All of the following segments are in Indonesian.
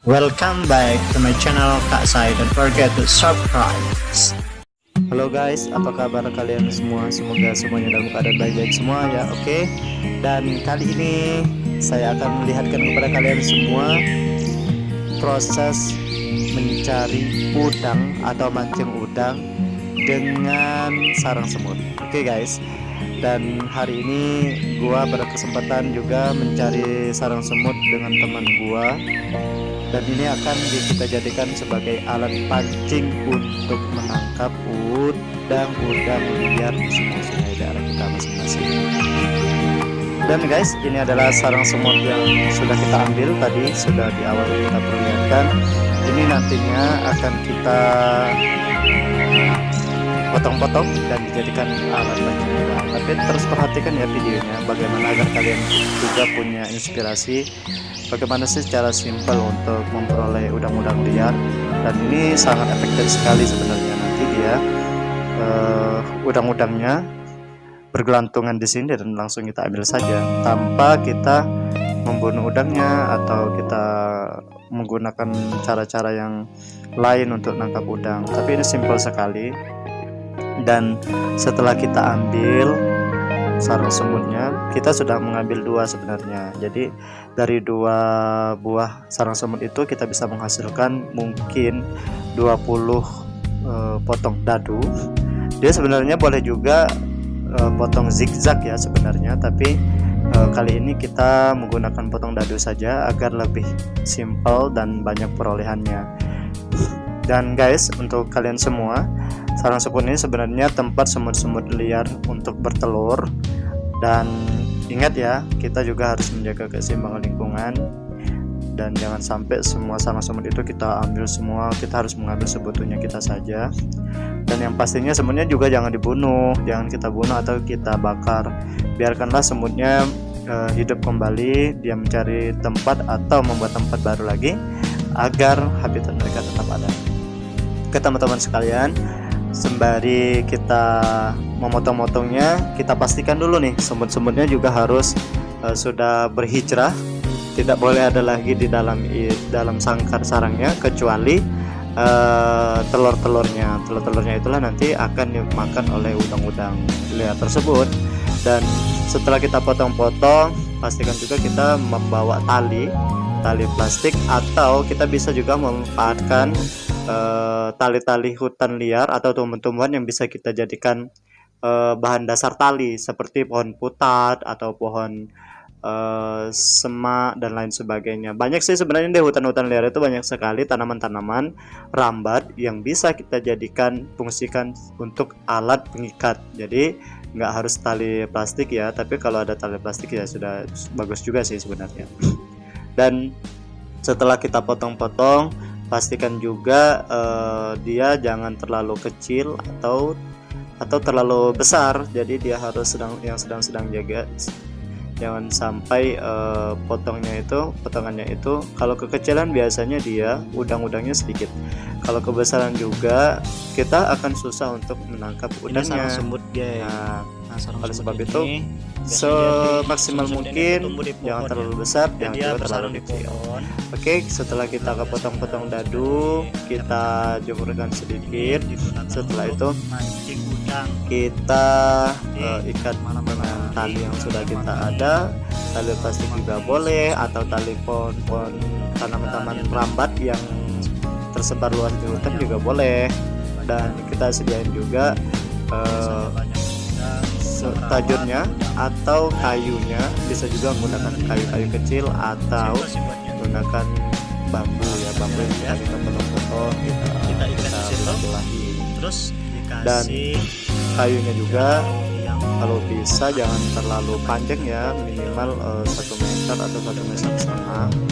Welcome back to my channel Kak Sai. Don't forget to subscribe. Halo guys, apa kabar kalian semua? Semoga semuanya dalam keadaan baik-baik semua ya, oke? Dan kali ini saya akan melihatkan kepada kalian semua proses mencari udang atau mancing udang dengan sarang semut. Oke guys. Dan hari ini gua berkesempatan juga mencari sarang semut dengan teman gua. Dan ini akan kita jadikan sebagai alat pancing untuk menangkap udang liar di sungai-sungai daerah kita masing-masing. Dan guys, ini adalah sarang semut yang sudah kita ambil tadi, sudah di awal kita perlihatkan. Ini nantinya akan kita potong-potong dan dijadikan alat pancing udang. Tapi terus perhatikan ya videonya, bagaimana agar kalian juga punya inspirasi bagaimana sih cara simpel untuk memperoleh udang-udang liar. Dan ini sangat efektif sekali sebenarnya. Nanti dia udang-udangnya bergelantungan di sini dan langsung kita ambil saja tanpa kita membunuh udangnya atau kita menggunakan cara-cara yang lain untuk nangkap udang. Tapi ini simpel sekali. Dan setelah kita ambil sarang semutnya, kita sudah mengambil dua sebenarnya. Jadi dari dua buah sarang semut itu kita bisa menghasilkan mungkin 20 potong dadu. Dia sebenarnya boleh juga potong zigzag ya sebenarnya, tapi kali ini kita menggunakan potong dadu saja agar lebih simpel dan banyak perolehannya. Dan guys, untuk kalian semua, sarang semut ini sebenarnya tempat semut-semut liar untuk bertelur. Dan ingat ya, kita juga harus menjaga keseimbangan lingkungan. Dan jangan sampai semua sarang semut itu kita ambil semua, kita harus mengambil sebetulnya kita saja. Dan yang pastinya semutnya juga jangan dibunuh, jangan kita bunuh atau kita bakar. Biarkanlah semutnya hidup kembali, dia mencari tempat atau membuat tempat baru lagi agar habitat mereka tetap ada. Oke teman-teman sekalian, sembari kita memotong-motongnya, kita pastikan dulu nih semut-semutnya juga harus sudah berhijrah. Tidak boleh ada lagi di dalam sangkar sarangnya kecuali telur-telurnya. Telur-telurnya itulah nanti akan dimakan oleh udang-udang liar tersebut. Dan setelah kita potong-potong, pastikan juga kita membawa tali plastik, atau kita bisa juga memanfaatkan tali-tali hutan liar atau tumbuhan-tumbuhan yang bisa kita jadikan bahan dasar tali, seperti pohon putat atau pohon semak dan lain sebagainya. Banyak sih sebenarnya di hutan-hutan liar itu, banyak sekali tanaman-tanaman rambat yang bisa kita fungsikan untuk alat pengikat. Jadi nggak harus tali plastik ya, tapi kalau ada tali plastik ya sudah bagus juga sih sebenarnya. Dan setelah kita potong-potong, pastikan juga dia jangan terlalu kecil atau terlalu besar. Jadi dia harus sedang jaga, jangan sampai potongannya itu kalau kekecilan biasanya dia udang-udangnya sedikit. Kalau kebesaran juga kita akan susah untuk menangkap udangnya. Semut dia. Oleh sebab itu semaksimal mungkin jangan terlalu besar, jangan juga terlalu kecil. Oke, setelah kita potong-potong dadu, kita jemurkan sedikit. Setelah itu kita ikat dengan tali yang sudah kita ada. Tali plastik juga boleh, atau tali pohon tanaman-tanaman rambat yang tersebar luas di hutan juga boleh. Dan kita sediain juga tajurnya atau kayunya, bisa juga menggunakan kayu-kayu kecil atau menggunakan bambu ya, bambu yang kita potong-potong, kita belah-belahi. Terus dan kayunya juga kalau bisa jangan terlalu panjang ya, minimal 1 meter atau 1,5 meter,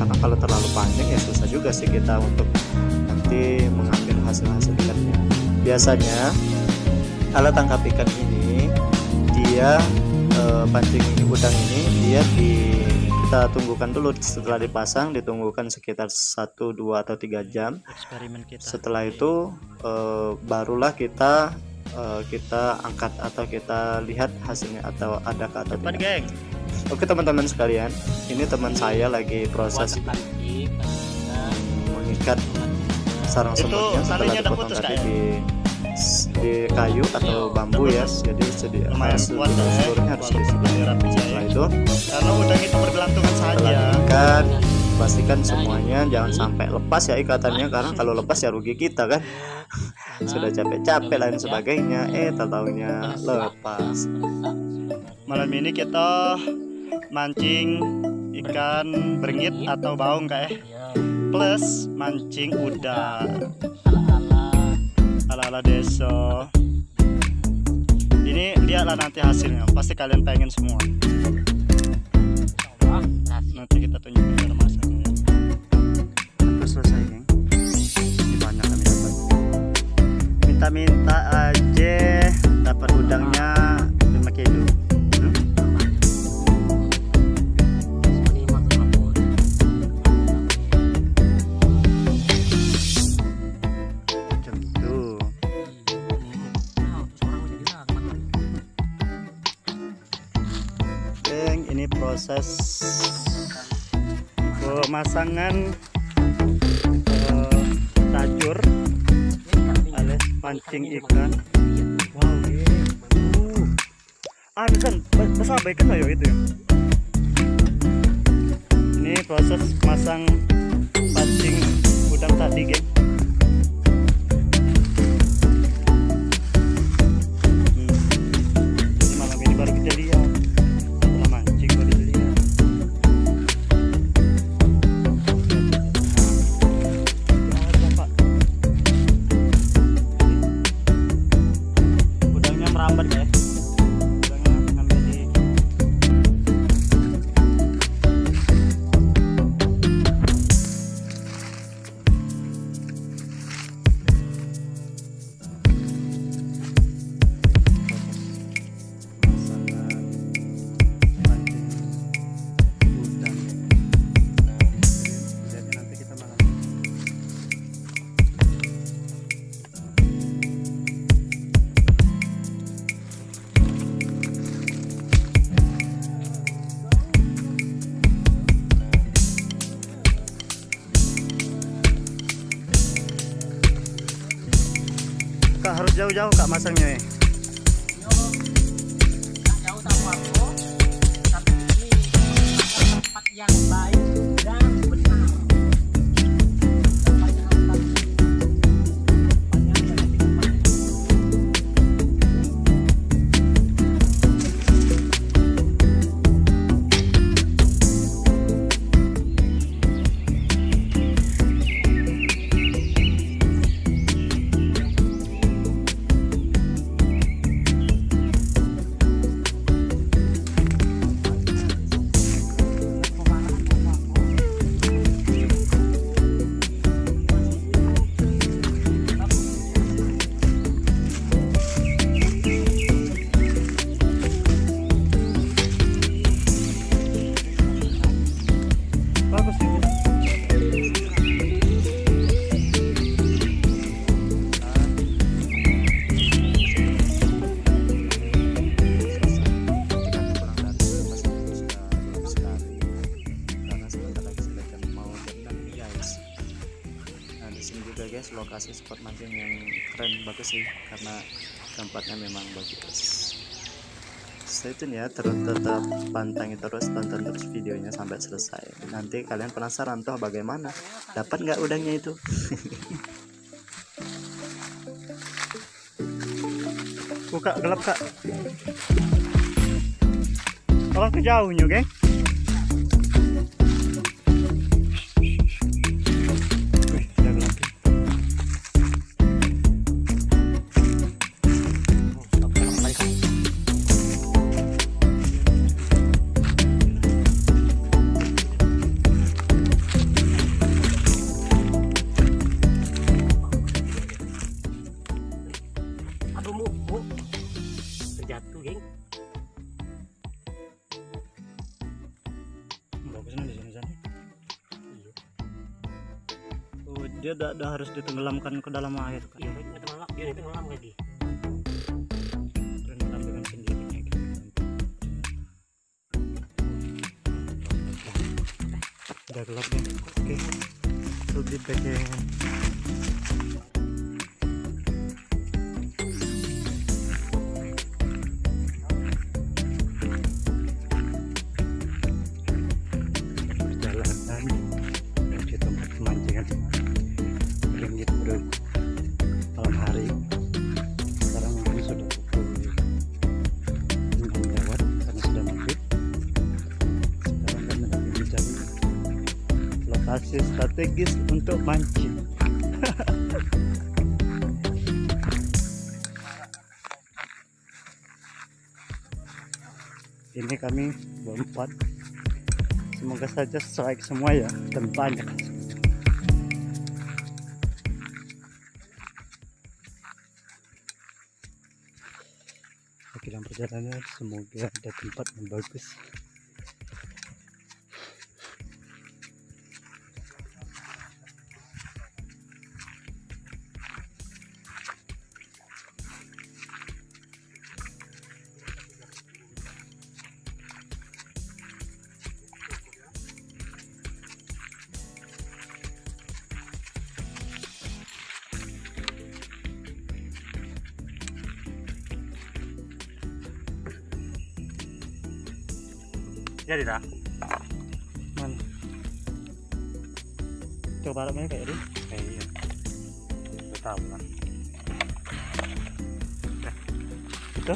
karena kalau terlalu panjang ya susah juga sih kita untuk nanti mengambil hasil ikannya. Biasanya alat tangkap ikan ini, dia pancing udang ini, dia kita tunggukan dulu. Setelah dipasang, ditunggukan sekitar 1, 2 atau 3 jam. Setelah itu barulah kita angkat atau kita lihat hasilnya atau ada atau tidak. Oke teman-teman sekalian, ini teman saya lagi proses ikat sarang Itu semutnya setelah talinya udah dipotong putus, tadi Kak, ya? di kayu atau bambu ya, putus. jadi sedia Lumayan kuat ya, seluruhnya harus disediakan. lebih rapi ya. Setelah itu Karena udang itu bergelantungan setelah saja. diikat, pastikan semuanya jangan sampai lepas ya ikatannya, karena kalau lepas ya rugi kita kan. Sudah capek-capek lain sebagainya, tak taunya lepas. Malam ini kita mancing ikan beringit atau baung Kak, plus mancing udang ala-ala desa. Ini lihatlah nanti hasilnya, pasti kalian pengen semua. Nanti kita tunjukkan cara masaknya ya. Hampir selesai geng, ini banyak kami dapat. Minta-minta aja dapat udangnya 5 kilo. Macam itu. Geng, ini proses pemasangan tajur alias pancing ikan. Wow, anu kan besar bacon ayo itu ya. Ini proses masang pancing udang tadi, geng. Ini malam ini baru kita lihat. Setelah mancing baru kita lihat. Pak. Udangnya merambat ya. Udangnya ngambil di Kak, harus jauh-jauh Kak masangnya ya. Jauh tahu aku, tapi ini tempat yang baik dan benar. Tempat yang baik. Tempatnya banyak tempat. Bagus itu. Nah, di sini juga guys lokasi spot mancing yang keren bagus sih, karena tempatnya memang bagus. Stay tune ya, tetap pantengin terus, tonton terus videonya sampai selesai. Nanti kalian penasaran toh bagaimana dapat nggak udangnya itu. Buka gelap Kak. Oh, kejauhnya, geng. Wih, udah gelap. Aduh, bu. Terjatuh, geng. Bagusnya di sini. Oh, dia udah harus ditenggelamkan ke dalam air, Kak. Iya, ini tenggelam. Ini tenggelam lagi. Tenggelam dengan sendirinya gitu. Udah gelap ya. Oke. will be back again. Perjalanan menuju tempat pemancingan ringgit bro, malam hari. Sekarang mungkin sudah pukul 6 lewat karena sudah maghrib. Sekarang kami lagi mencari lokasi strategis untuk mancing. Ini kami berempat. Semoga saja strike semua ya, dan banyak. Dalam perjalanan semoga ada tempat yang bagus. Jadi dah. Mana? Coba baratnya kayak ini. Iya. Udah tahu lah. Itu?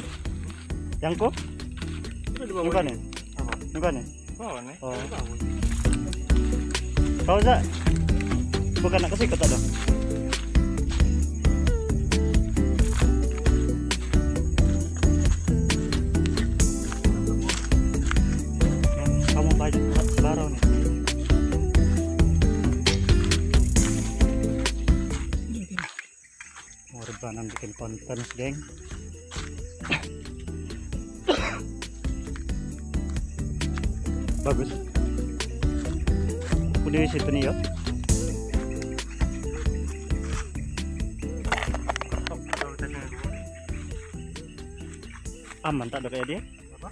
Yang kok? Udah Bukan nih? Apa? Bukan nih? Bawah nih. Oh. Bangun. Kau Zak? Bukan nak kesikut tak dong? Kamu banyak sebarang nih. Mau rebanan bikin konten geng. Bagus. Udah di situ nih ya. Aman tak ada kayak dia? Apa?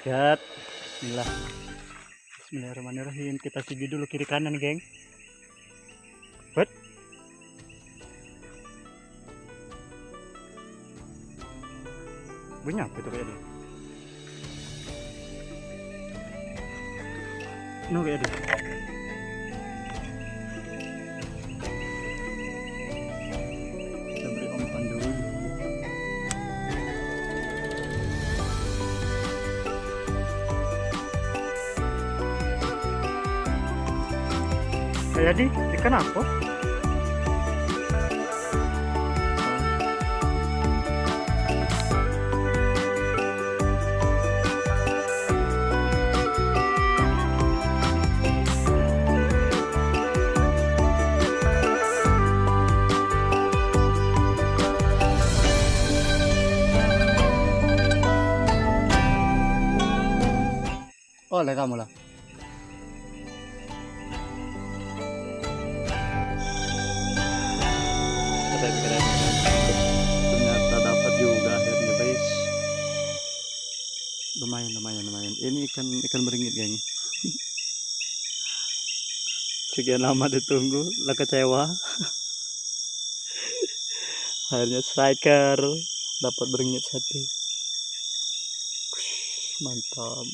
Dekat. Bismillah. Bismillahirrahmanirrahim. Kita sigi dulu kiri kanan, geng. What? Bunyi apa itu kayak dia? No kayak dia. Kita beri umpan dulu. Jadi ikan apa? Oleh kamu lah. Ternyata dapat juga akhirnya guys. Lumayan. Ini ikan beringit geng. Sekian lama ditunggu, lah kecewa. Akhirnya striker dapat beringit satu. Mantap.